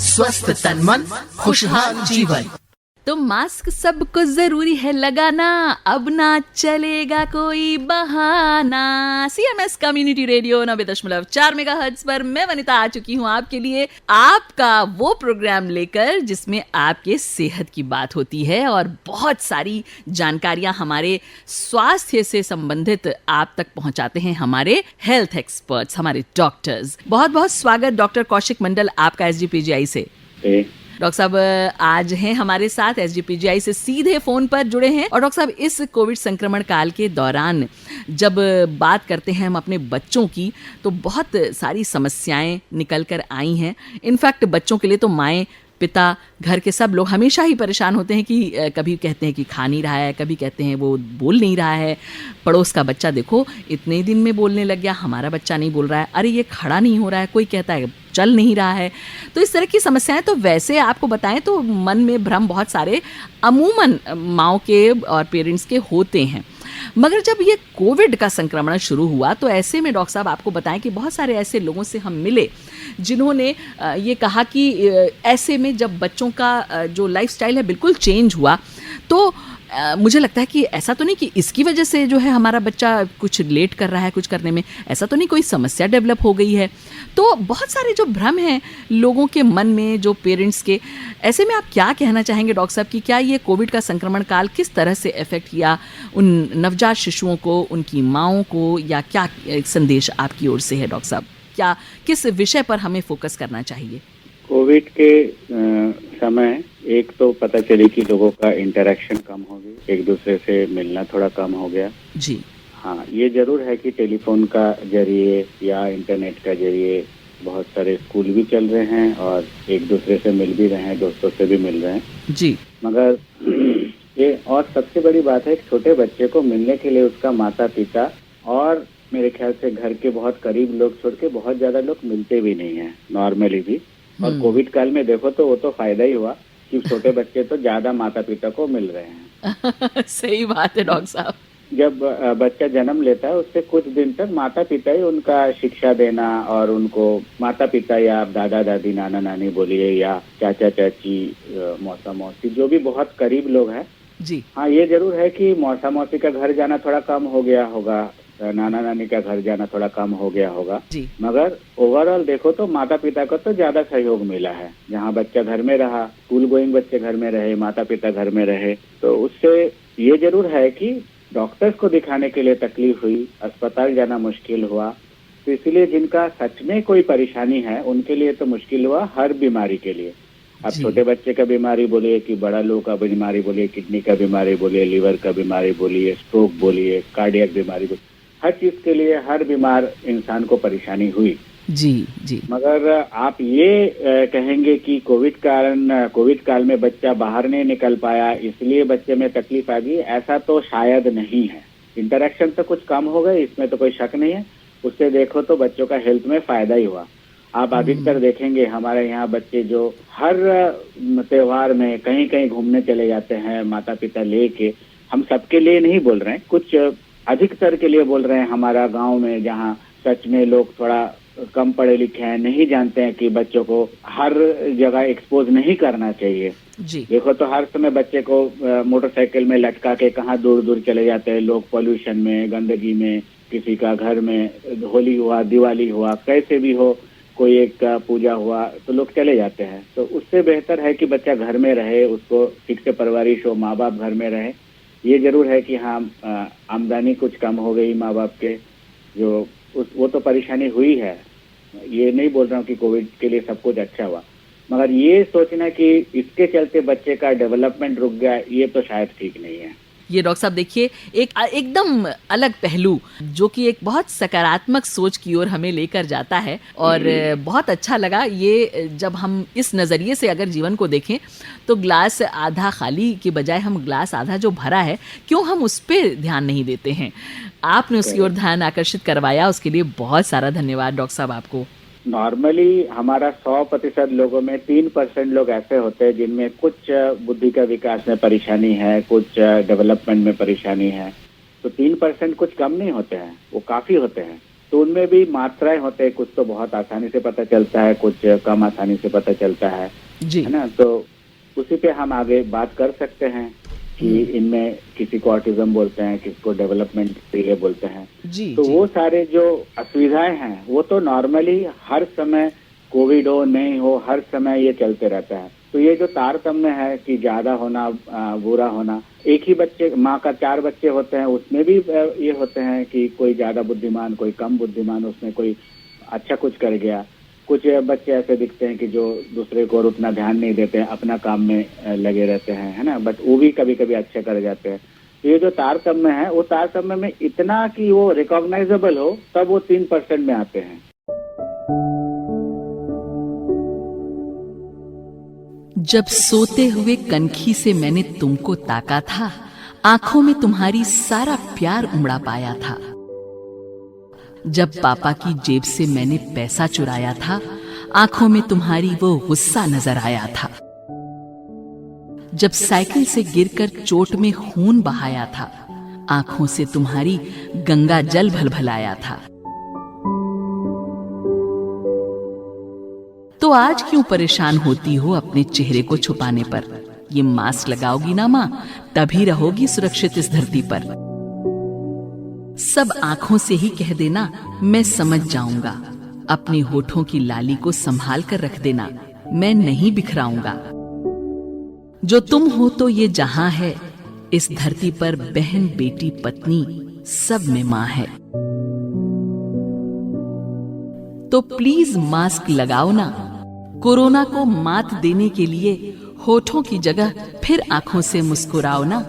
स्वस्थ तन मन, खुशहाल जीवन। तो मास्क सबको जरूरी है लगाना, अब ना चलेगा कोई बहाना। CMS कम्युनिटी रेडियो 90.4 मेगाहर्ट्ज पर मैं वनिता आ चुकी हूँ आपके लिए, आपका वो प्रोग्राम लेकर जिसमें आपके सेहत की बात होती है और बहुत सारी जानकारियां हमारे स्वास्थ्य से संबंधित आप तक पहुंचाते हैं हमारे हेल्थ एक्सपर्ट्स, हमारे डॉक्टर्स। बहुत बहुत स्वागत डॉक्टर कौशिक मंडल आपका SGPGI से। डॉक्टर साहब आज हैं हमारे साथ, SGPGI से सीधे फोन पर जुड़े हैं। और डॉक्टर साहब, इस कोविड संक्रमण काल के दौरान जब बात करते हैं हम अपने बच्चों की, तो बहुत सारी समस्याएं निकल कर आई हैं। इनफैक्ट बच्चों के लिए तो माएँ, पिता, घर के सब लोग हमेशा ही परेशान होते हैं कि कभी कहते हैं कि खा नहीं रहा है, कभी कहते हैं वो बोल नहीं रहा है, पड़ोस का बच्चा देखो इतने दिन में बोलने लग गया, हमारा बच्चा नहीं बोल रहा है, अरे ये खड़ा नहीं हो रहा है, कोई कहता है चल नहीं रहा है। तो इस तरह की समस्याएं तो वैसे आपको बताएं तो मन में भ्रम बहुत सारे अमूमन माँओं के और पेरेंट्स के होते हैं। मगर जब ये कोविड का संक्रमण शुरू हुआ तो ऐसे में डॉक्टर साहब आपको बताएं कि बहुत सारे ऐसे लोगों से हम मिले जिन्होंने ये कहा कि ऐसे में जब बच्चों का जो लाइफस्टाइल है बिल्कुल चेंज हुआ, तो मुझे लगता है कि ऐसा तो नहीं कि इसकी वजह से जो है हमारा बच्चा कुछ लेट कर रहा है कुछ करने में, ऐसा तो नहीं कोई समस्या डेवलप हो गई है। तो बहुत सारे जो भ्रम हैं लोगों के मन में, जो पेरेंट्स के, ऐसे में आप क्या कहना चाहेंगे डॉक्टर साहब कि क्या ये कोविड का संक्रमण काल किस तरह से इफेक्ट किया उन नवजात शिशुओं को, उनकी माँओं को, या क्या संदेश आपकी ओर से है डॉक्टर साहब? क्या किस विषय पर हमें फोकस करना चाहिए? कोविड के समय एक तो पता चली कि लोगों का इंटरेक्शन कम हो गई, एक दूसरे से मिलना थोड़ा कम हो गया जी। हाँ, ये जरूर है कि टेलीफोन का जरिए या इंटरनेट का जरिए बहुत सारे स्कूल भी चल रहे हैं और एक दूसरे से मिल भी रहे हैं, दोस्तों से भी मिल रहे हैं जी। मगर ये और सबसे बड़ी बात है, एक छोटे बच्चे को मिलने के लिए उसका माता पिता और मेरे ख्याल से घर के बहुत करीब लोग छोड़ के बहुत ज्यादा लोग मिलते भी नहीं है नॉर्मली भी। और कोविड काल में देखो तो वो तो फायदा ही हुआ कि छोटे बच्चे तो ज्यादा माता पिता को मिल रहे हैं। सही बात है डॉक्टर साहब। जब बच्चा जन्म लेता है उससे कुछ दिन तक माता पिता ही उनका शिक्षा देना और उनको माता पिता या दादा दादी, नाना नानी बोलिए, या चाचा चाची, मौसा मौसी, जो भी बहुत करीब लोग हैं जी। हाँ, ये जरूर है कि मौसा मौसी का घर जाना थोड़ा कम हो गया होगा, नाना नानी का घर जाना थोड़ा कम हो गया होगा जी। मगर ओवरऑल देखो तो माता पिता को तो ज्यादा सहयोग मिला है। जहाँ बच्चा घर में रहा, स्कूल गोइंग बच्चे घर में रहे, माता पिता घर में रहे, तो उससे ये जरूर है कि डॉक्टर्स को दिखाने के लिए तकलीफ हुई, अस्पताल जाना मुश्किल हुआ। तो इसलिए जिनका सच में कोई परेशानी है उनके लिए तो मुश्किल हुआ, हर बीमारी के लिए। अब छोटे बच्चे का बीमारी बोलिए कि बड़ा लोग का बीमारी बोलिए, किडनी का बीमारी बोलिए, लीवर का बीमारी बोलिए, स्ट्रोक बोलिए, कार्डियक बीमारी बोलिए, हर चीज के लिए हर बीमार इंसान को परेशानी हुई जी जी। मगर आप ये कहेंगे कि कोविड काल में बच्चा बाहर नहीं निकल पाया इसलिए बच्चे में तकलीफ आ गई, ऐसा तो शायद नहीं है। इंटरेक्शन तो कुछ कम हो गए, इसमें तो कोई शक नहीं है। उससे देखो तो बच्चों का हेल्थ में फायदा ही हुआ। आप अधिकतर देखेंगे हमारे यहाँ बच्चे जो हर त्योहार में कहीं कहीं घूमने चले जाते हैं माता पिता लेके। हम सबके लिए नहीं बोल रहे हैं, कुछ अधिकतर के लिए बोल रहे हैं। हमारा गांव में जहाँ सच में लोग थोड़ा कम पढ़े लिखे हैं, नहीं जानते हैं कि बच्चों को हर जगह एक्सपोज नहीं करना चाहिए जी। देखो तो हर समय बच्चे को मोटरसाइकिल में लटका के कहाँ दूर दूर चले जाते हैं लोग, पॉल्यूशन में, गंदगी में, किसी का घर में होली हुआ, दिवाली हुआ, कैसे भी हो, कोई एक पूजा हुआ तो लोग चले जाते हैं। तो उससे बेहतर है कि बच्चा घर में रहे, उसको ठीक से परवरिश हो, माँ बाप घर में रहे। ये जरूर है कि हाँ, आमदनी कुछ कम हो गई माँ बाप के, जो वो तो परेशानी हुई है। ये नहीं बोल रहा हूँ कि कोविड के लिए सब कुछ अच्छा हुआ, मगर ये सोचना कि इसके चलते बच्चे का डेवलपमेंट रुक गया, ये तो शायद ठीक नहीं है। ये डॉक्टर साहब देखिए एकदम अलग पहलू जो कि एक बहुत सकारात्मक सोच की ओर हमें लेकर जाता है और बहुत अच्छा लगा ये जब हम इस नज़रिए से अगर जीवन को देखें तो ग्लास आधा खाली के बजाय हम ग्लास आधा जो भरा है क्यों हम उस पर ध्यान नहीं देते हैं। आपने उसकी ओर ध्यान आकर्षित करवाया, उसके लिए बहुत सारा धन्यवाद डॉक्टर साहब आपको। नॉर्मली हमारा 100% लोगों में 3% लोग ऐसे होते हैं जिनमें कुछ बुद्धि का विकास में परेशानी है, कुछ डेवलपमेंट में परेशानी है। तो 3% कुछ कम नहीं होते हैं, वो काफी होते हैं। तो उनमें भी मात्राएं होते हैं, कुछ तो बहुत आसानी से पता चलता है, कुछ कम आसानी से पता चलता है जी। है ना। तो उसी पे हम आगे बात कर सकते हैं कि इनमें किसी को ऑटिज्म बोलते हैं, किसी को डेवलपमेंट डिले बोलते हैं। जी तो जी। वो सारे जो असुविधाएं हैं वो तो नॉर्मली हर समय, कोविड हो नहीं हो, हर समय ये चलते रहता है। तो ये जो तारतम्य है कि ज्यादा होना, बुरा होना, एक ही बच्चे, माँ का 4 बच्चे होते हैं, उसमें भी ये होते हैं कि कोई ज्यादा बुद्धिमान, कोई कम बुद्धिमान, उसमें कोई अच्छा कुछ कर गया। कुछ बच्चे ऐसे दिखते हैं कि जो दूसरे को और उतना ध्यान नहीं देते हैं, अपना काम में लगे रहते हैं, है ना, बट वो भी कभी कभी अच्छे कर जाते हैं। तो ये जो तारतम्य है, वो तारतम्य में इतना कि वो रिकॉग्नाइजेबल हो, तब वो 3% में आते हैं। जब सोते हुए कनखी से मैंने तुमको ताका था, आंखों में तुम्हारी सारा प्यार उमड़ा पाया था। जब पापा की जेब से मैंने पैसा चुराया था, आंखों में तुम्हारी वो गुस्सा नजर आया था। जब साइकिल से गिरकर चोट में खून बहाया था, आंखों से तुम्हारी गंगा जल भलभलाया था। तो आज क्यों परेशान होती हो अपने चेहरे को छुपाने पर? ये मास्क लगाओगी ना माँ, तभी रहोगी सुरक्षित इस धरती पर। सब आंखों से ही कह देना, मैं समझ जाऊंगा। अपने होठों की लाली को संभाल कर रख देना, मैं नहीं बिखराऊंगा। जो तुम हो तो ये जहां है, इस धरती पर बहन, बेटी, पत्नी, सब में मां है। तो प्लीज मास्क लगाओ ना, कोरोना को मात देने के लिए होठों की जगह फिर आंखों से मुस्कुराओ ना।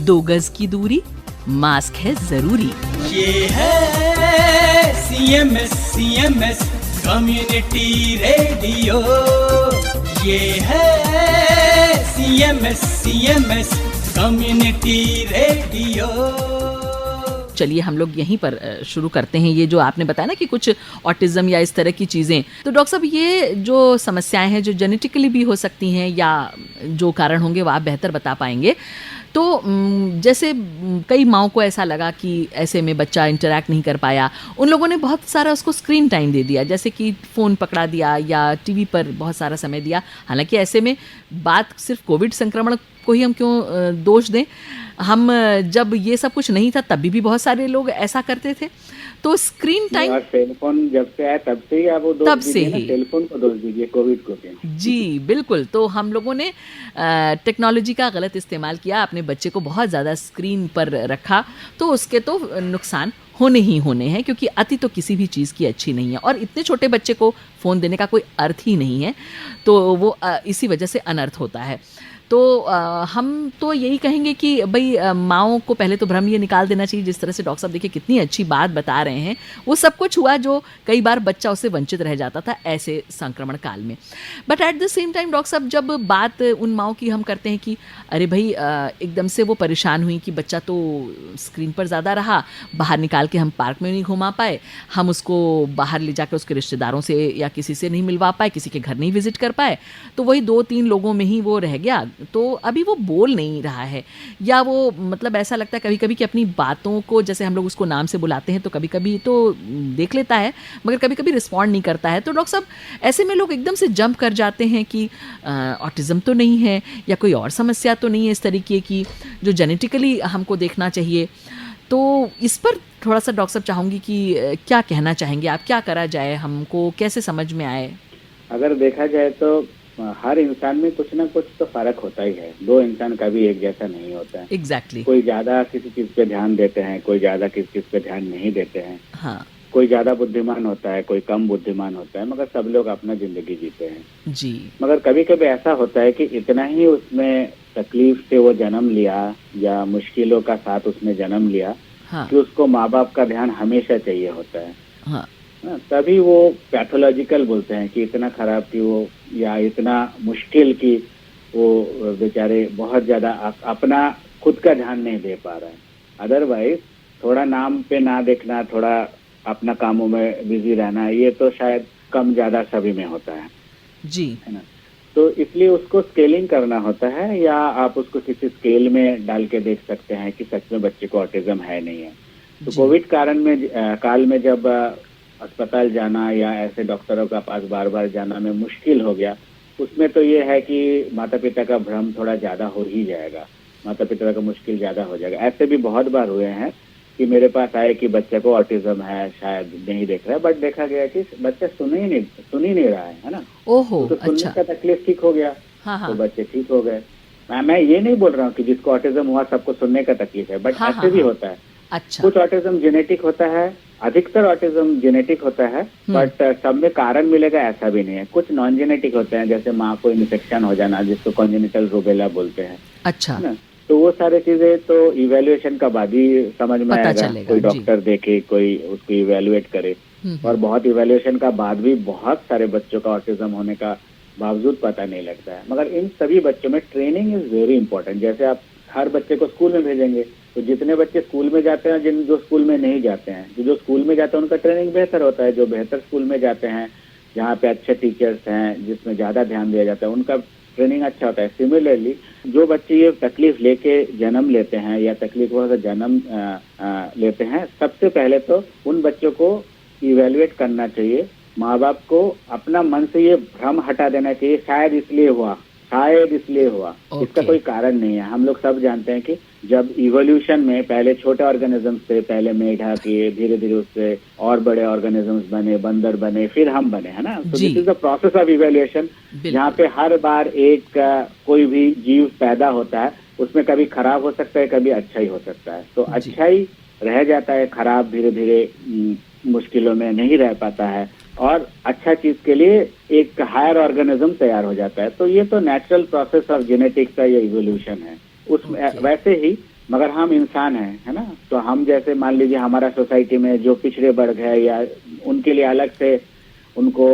2 गज की दूरी, मास्क है जरूरी। ये है CMS कम्युनिटी रेडियो। ये है CMS कम्युनिटी रेडियो। चलिए हम लोग यहीं पर शुरू करते हैं। ये जो आपने बताया ना कि कुछ ऑटिज्म या इस तरह की चीज़ें, तो डॉक्टर साहब ये जो समस्याएं हैं जो जेनेटिकली भी हो सकती हैं या जो कारण होंगे वो आप बेहतर बता पाएंगे। तो जैसे कई माँओं को ऐसा लगा कि ऐसे में बच्चा इंटरैक्ट नहीं कर पाया, उन लोगों ने बहुत सारा उसको स्क्रीन टाइम दे दिया, जैसे कि फ़ोन पकड़ा दिया या टीवी पर बहुत सारा समय दिया। हालांकि ऐसे में बात सिर्फ कोविड संक्रमण को ही हम क्यों दोष दें, हम जब ये सब कुछ नहीं था तब भी बहुत सारे लोग ऐसा करते थे। तो स्क्रीन टाइम और टेलीफोन जब से आया तब से ही आप वो तब से ही टेलीफोन को दोष दीजिए, कोविड को क्या। जी बिल्कुल। तो हम लोगों ने टेक्नोलॉजी का गलत इस्तेमाल किया, अपने बच्चे को बहुत ज़्यादा स्क्रीन पर रखा, तो उसके तो नुकसान होने ही होने हैं, क्योंकि अति तो किसी भी चीज़ की अच्छी नहीं है और इतने छोटे बच्चे को फ़ोन देने का कोई अर्थ ही नहीं है। तो वो इसी वजह से अनर्थ होता है। तो हम तो यही कहेंगे कि भाई माँओं को पहले तो भ्रम ये निकाल देना चाहिए, जिस तरह से डॉक्टर साहब देखिए कितनी अच्छी बात बता रहे हैं, वो सब कुछ हुआ जो कई बार बच्चा उससे वंचित रह जाता था ऐसे संक्रमण काल में। But at the same time doctor साहब जब बात उन माँओं की हम करते हैं कि अरे भाई एकदम से वो परेशान हुई कि बच्चा तो स्क्रीन पर ज़्यादा रहा, बाहर निकाल के हम पार्क में नहीं घुमा पाए, हम उसको बाहर ले जाकर उसके रिश्तेदारों से या किसी से नहीं मिलवा पाए, किसी के घर नहीं विजिट कर पाए, तो वही 2-3 लोगों में ही वो रह गया। तो अभी वो बोल नहीं रहा है, या वो मतलब ऐसा लगता है कभी कभी कि अपनी बातों को, जैसे हम लोग उसको नाम से बुलाते हैं तो कभी कभी तो देख लेता है मगर कभी कभी रिस्पॉन्ड नहीं करता है। तो डॉक्टर साहब ऐसे में लोग एकदम से जंप कर जाते हैं कि ऑटिज्म तो नहीं है या कोई और समस्या तो नहीं है इस तरीके की जो जेनेटिकली हमको देखना चाहिए। तो इस पर थोड़ा सा डॉक्टर साहब चाहूँगी कि क्या कहना चाहेंगे आप, क्या करा जाए, हमको कैसे समझ में आए? अगर देखा जाए तो हर इंसान में कुछ ना कुछ तो फर्क होता ही है, 2 इंसान कभी एक जैसा नहीं होता है। एग्जैक्टली। कोई ज्यादा किसी चीज पे ध्यान देते हैं, कोई ज्यादा किसी चीज पे ध्यान नहीं देते हैं। हाँ। कोई ज्यादा बुद्धिमान होता है, कोई कम बुद्धिमान होता है, मगर सब लोग अपना जिंदगी जीते हैं जी। मगर कभी कभी ऐसा होता है कि इतना ही उसमें तकलीफ से वो जन्म लिया या मुश्किलों का साथ उसने जन्म लिया, हाँ। कि उसको माँ बाप का ध्यान हमेशा चाहिए होता है। हाँ। तभी वो पैथोलॉजिकल बोलते हैं कि इतना खराब कि वो, या इतना मुश्किल कि वो बेचारे बहुत ज्यादा अपना खुद का ध्यान नहीं दे पा रहा है। अदरवाइज थोड़ा नाम पे ना देखना, थोड़ा अपना कामों में बिजी रहना, ये तो शायद कम ज्यादा सभी में होता है जी, है ना। तो इसलिए उसको स्केलिंग करना होता है, या आप उसको किसी स्केल में डाल के देख सकते हैं कि सच में बच्चे को ऑटिज्म है नहीं है। तो कोविड काल में जब अस्पताल जाना या ऐसे डॉक्टरों का पास बार बार जाना में मुश्किल हो गया, उसमें तो ये है कि माता पिता का भ्रम थोड़ा ज्यादा हो ही जाएगा, माता पिता का मुश्किल ज्यादा हो जाएगा। ऐसे भी बहुत बार हुए हैं कि मेरे पास आए कि बच्चे को ऑटिज्म है, शायद नहीं देख रहा है, बट देखा गया कि बच्चा सुन ही नहीं रहा है ना। ओहो, तो सुनने अच्छा। का तकलीफ ठीक हो गया। हाँ, तो बच्चे ठीक हो गए। मैं ये नहीं बोल रहा हूँ कि जिसको ऑटिज्म हुआ सबको सुनने का तकलीफ है, बट ऐसे भी होता है। अच्छा, कुछ ऑटिज्म जेनेटिक होता है, अधिकतर ऑटिज्म जेनेटिक होता है, बट सब में कारण मिलेगा ऐसा भी नहीं है। कुछ नॉन जेनेटिक होते हैं, जैसे माँ को इन्फेक्शन हो जाना, जिसको कॉन्जेनिटल रूबेला बोलते हैं, अच्छा, है ना। तो वो सारे चीजें तो इवेल्युएशन का बाद ही समझ में पता आएगा। चलेगा, कोई जी। डॉक्टर देखे, कोई उसको इवेल्युएट करे, और बहुत इवेल्युएशन का बाद भी बहुत सारे बच्चों का ऑटिज्म होने का बावजूद पता नहीं लगता है। मगर इन सभी बच्चों में ट्रेनिंग इज वेरी इंपॉर्टेंट। जैसे आप हर बच्चे को स्कूल में भेजेंगे, तो जितने बच्चे स्कूल में जाते हैं, जो स्कूल में नहीं जाते हैं, जो स्कूल में जाते हैं उनका ट्रेनिंग बेहतर होता है। जो बेहतर स्कूल में जाते हैं, जहाँ पे अच्छे टीचर्स हैं, जिसमें ज्यादा ध्यान दिया जाता है, उनका ट्रेनिंग अच्छा होता है। सिमिलरली जो बच्चे ये तकलीफ लेके जन्म लेते हैं या तकलीफों से जन्म लेते हैं, सबसे पहले तो उन बच्चों को इवेल्युएट करना चाहिए। माँ बाप को अपना मन से ये भ्रम हटा देना चाहिए, शायद इसलिए हुआ। इसका कोई कारण नहीं है। हम लोग सब जानते हैं कि जब इवोल्यूशन में पहले छोटे ऑर्गेनिज्म से, पहले मेढक किए, धीरे धीरे उससे और बड़े ऑर्गेनिजम्स बने, बंदर बने, फिर हम बने, है ना। तो this is the process of evolution, जहाँ पे हर बार एक कोई भी जीव पैदा होता है, उसमें कभी खराब हो सकता है, कभी अच्छा ही हो सकता है। तो अच्छा ही रह जाता है, खराब धीरे धीरे मुश्किलों में नहीं रह पाता है, और अच्छा चीज के लिए एक हायर ऑर्गेनिज्म तैयार हो जाता है। तो ये तो नेचुरल प्रोसेस ऑफ जेनेटिक्स का ये इवोल्यूशन है। उसमें वैसे ही मगर हम इंसान हैं, है ना। तो हम जैसे मान लीजिए हमारा सोसाइटी में जो पिछड़े वर्ग है, या उनके लिए अलग से उनको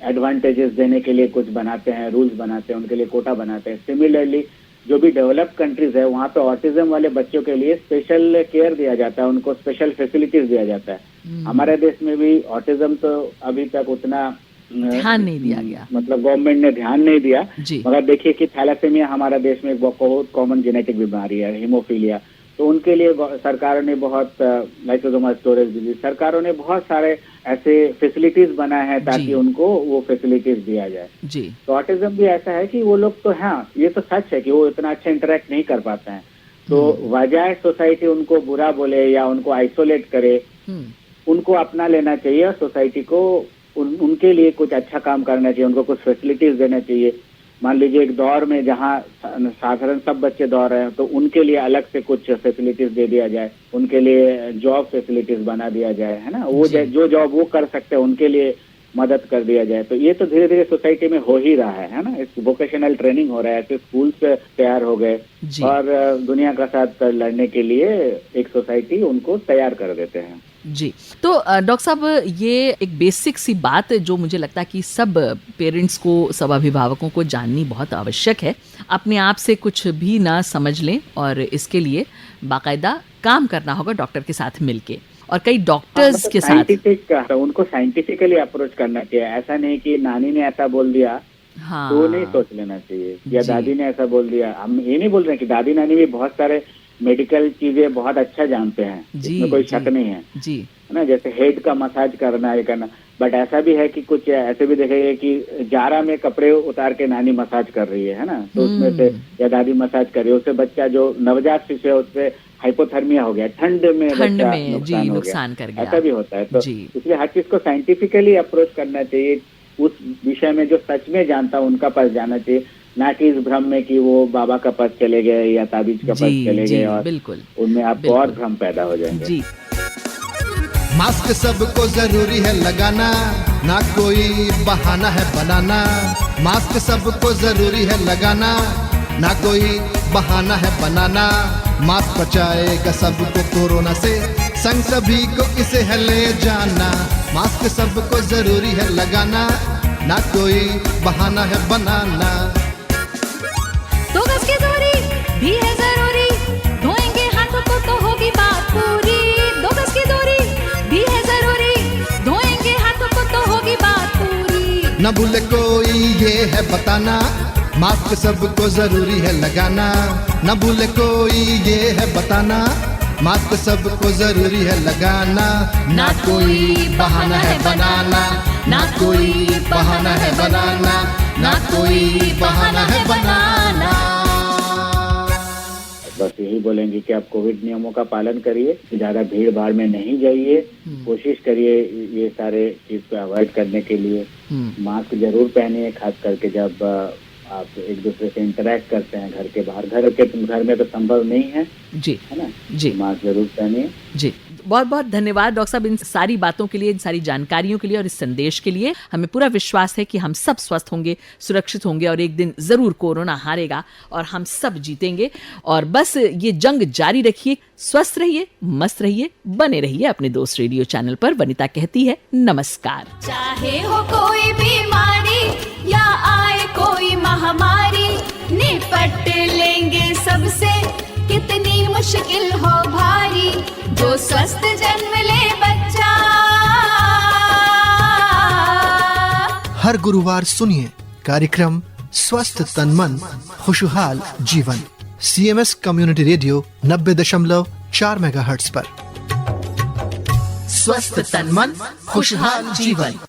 एडवांटेजेस देने के लिए कुछ बनाते हैं, रूल्स बनाते हैं, उनके लिए कोटा बनाते हैं। सिमिलरली जो भी डेवलप्ड कंट्रीज है, वहाँ पे ऑटिज्म वाले बच्चों के लिए स्पेशल केयर दिया जाता है, उनको स्पेशल फैसिलिटीज दिया जाता है। हमारे देश में भी ऑटिज्म तो अभी तक उतना ध्यान नहीं दिया गया, मतलब गवर्नमेंट ने ध्यान नहीं दिया। जी। मगर देखिए कि थैलेसेमिया हमारा देश में एक बहुत कॉमन जेनेटिक बीमारी है, हीमोफीलिया। तो उनके लिए सरकारों ने बहुत लाइसोसोमल स्टोरेज डिजीज, सरकारों ने बहुत सारे ऐसे फैसिलिटीज बनाए हैं ताकि उनको वो फैसिलिटीज दिया जाए। जी। तो ऑटिज्म भी ऐसा है कि वो लोग तो, हाँ ये तो सच है कि वो इतना अच्छा इंटरेक्ट नहीं कर पाते हैं। तो वजह सोसाइटी उनको बुरा बोले या उनको आइसोलेट करे, उनको अपना लेना चाहिए, और सोसाइटी को उनके लिए कुछ अच्छा काम करना चाहिए, उनको कुछ फैसिलिटीज देना चाहिए। मान लीजिए एक दौर में जहाँ साधारण सब बच्चे दौड़ रहे हैं, तो उनके लिए अलग से कुछ फैसिलिटीज दे दिया जाए, उनके लिए जॉब फैसिलिटीज बना दिया जाए, है ना। वो जो जॉब वो कर सकते हैं उनके लिए मदद कर दिया जाए। तो ये तो धीरे धीरे सोसाइटी में हो ही रहा है ना। इस वोकेशनल ट्रेनिंग हो रहा है, ऐसे स्कूल से तैयार हो गए, और दुनिया का साथ लड़ने के लिए एक सोसाइटी उनको तैयार कर देते हैं। जी। तो डॉक्टर साहब, ये एक बेसिक सी बात है जो मुझे लगता है कि सब पेरेंट्स को, सब अभिभावकों को जाननी बहुत आवश्यक है। अपने आप से कुछ भी ना समझ लें, और इसके लिए बाकायदा काम करना होगा डॉक्टर के साथ मिलके, और कई डॉक्टर्स के साथ उनको साइंटिफिकली अप्रोच करना चाहिए। ऐसा नहीं कि नानी ने ऐसा बोल दिया तो नहीं सोच लेना चाहिए, या दादी ने ऐसा बोल दिया। हम ये नहीं बोल रहे कि दादी नानी भी बहुत सारे मेडिकल चीजें बहुत अच्छा जानते हैं, इसमें कोई शक नहीं है, है ना। जैसे हेड का मसाज करना, ये करना, बट ऐसा भी है कि कुछ ऐसे भी देखेंगे कि जारा में कपड़े उतार के नानी मसाज कर रही है ना। तो उसमें से या दादी मसाज कर रही है, उससे बच्चा जो नवजात शिशु है उससे हाइपोथर्मिया हो गया, ठंड में नुकसान कर गया, ऐसा भी होता है। तो इसलिए हर चीज को साइंटिफिकली अप्रोच करना चाहिए। उस विषय में जो सच में जानता है उनका पास जाना चाहिए, ना कि इस भ्रम में कि वो बाबा का पास चले गए या ताबीज का पास चले गए, और उनमें आपको और भ्रम पैदा हो जाएंगे। मास्क सबको जरूरी है लगाना, ना कोई बहाना है बनाना। मास्क सबको जरूरी है लगाना, ना कोई बहाना है बनाना। मास्क बचाएगा सबको कोरोना से, संग सभी को इसे है ले जाना। मास्क सबको जरूरी है लगाना, ना कोई बहाना है बनाना। 2 गज की दूरी भी है जरूरी, धोएंगे हाथों को तो होगी बात पूरी। 2 गज की दूरी भी है जरूरी, धोएंगे हाथों को तो होगी बात पूरी। न भूले कोई ये है बताना, मास्क सबको जरूरी है लगाना। न भूले कोई ये है बताना, मास्क सबको जरूरी है लगाना। ना कोई बहाना है बनाना, ना कोई बहाना है बनाना, ना कोई बहाना है बनाना। बस यही बोलेंगे कि आप कोविड नियमों का पालन करिए, ज्यादा भीड़ भाड़ में नहीं जाइए, कोशिश करिए ये सारे चीज को अवॉइड करने के लिए। मास्क जरूर पहनिए, खास करके जब आप एक दूसरे से इंटरेक्ट करते हैं घर के बाहर। घर में तो संभव नहीं है जी, है ना जी, मास्क जरूर पहनिए। जी, बहुत बहुत धन्यवाद डॉक्टर साहब इन सारी बातों के लिए, इन सारी जानकारियों के लिए और इस संदेश के लिए। हमें पूरा विश्वास है कि हम सब स्वस्थ होंगे, सुरक्षित होंगे और एक दिन जरूर कोरोना हारेगा और हम सब जीतेंगे। और बस ये जंग जारी रखिए, स्वस्थ रहिए, मस्त रहिए, बने रहिए अपने दोस्त रेडियो चैनल पर। वनिता कहती है नमस्कार। चाहे हो कोई बीमारी या आए कोई महामारी, निपट लेंगे सबसे कितनी मुश्किल हो भारी। जो स्वस्थ जन्म ले बच्चा। हर गुरुवार सुनिए कार्यक्रम स्वस्थ तन मन खुशहाल जीवन, CMS कम्युनिटी रेडियो 90.4 मेगाहर्ट्ज पर। स्वस्थ तन मन खुशहाल जीवन।